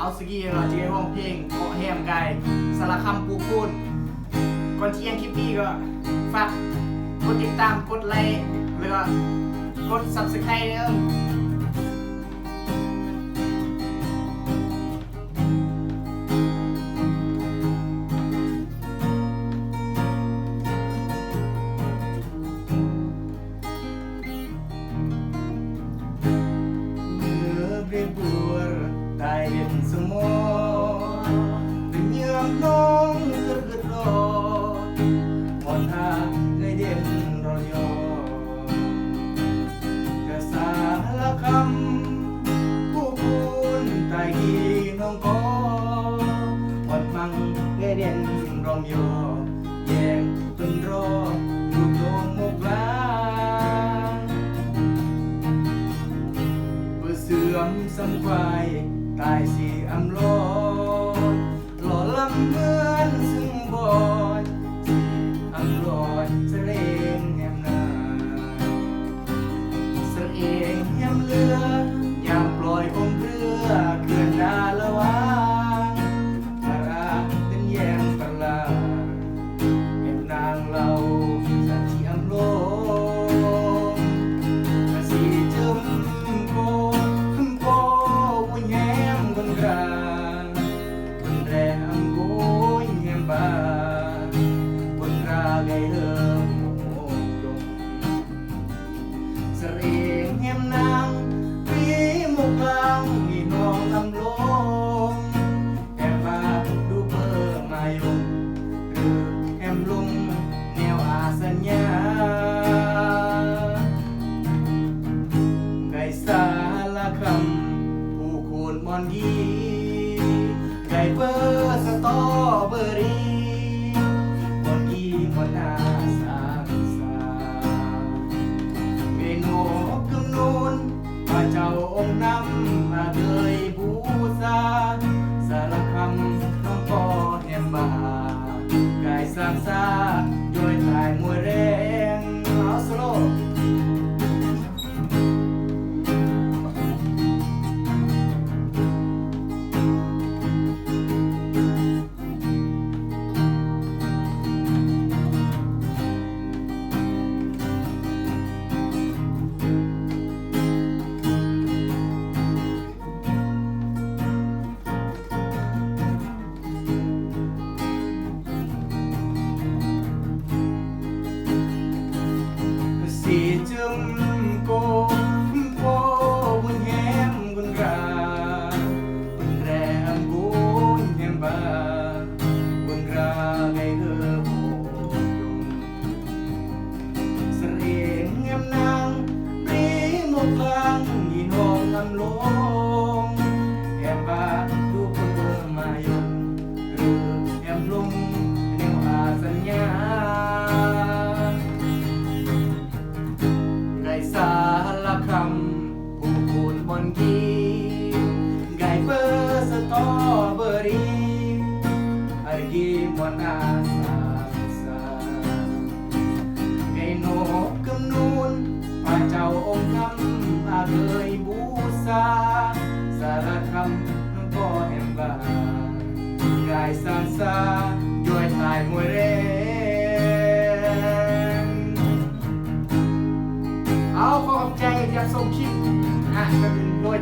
เอาสกี้เราจะร้องเพลงเกาะแฮมไก่สารคำปูปูนก่อนที่ยังคลิปนี้ก็ฝากกดติดตามกดไลค์แล้วก็กด Subscribe เด้อtại biển sông mô tình yêu nông gật rò một hà người điện rò nhỏ cả xa lá khăm phù phun tại khi nông có một măng người điện rò nhỏ nhẹ tuần rò một lông một lá vừa sương sông quayตายสิอำลอยหล่อลำเหมือนซึ่งบอยสิอำลอยเสลงแหมนาเสลงแหมเรือยามปล่อยคงเรือเขื่อนดาละวางพาราเป็นแยมปลาแหมนางเราสันที่อำลอยมาสิจุ่มโกผู้คูณมอนยีไก่เบอร์สตอเบอรี่มอนยีมอนอาสามสาเมนูกำนูนพระเจ้าองค์นำมาเคยบูชาสารคำน้องก็แหมบาไก่สามสาด้วยถ่ายมวยแรงเอาสโลสิจุ่มโกโพบุญแหมบุญราบุญแรมบุญแหมบาบุญราไงโหยงเสรียงแหมนางปรีมกลางยีนองลำลงแหมบาดูเพื่อมายงหรือแหมลงแนวอาสัญญาสารคำผู้คูณบอนกีไก่เบอร์สตอเบอรี่อากีมอนอาสามสาไก่นกกำนูนพระเจ้าองค์นำอาเคยบูชาสารคำน้องก็แหมบาไก่สามสาด้วยถ่ายมวยเร่เอาขอบใจอยากส่งคลิปกันโดย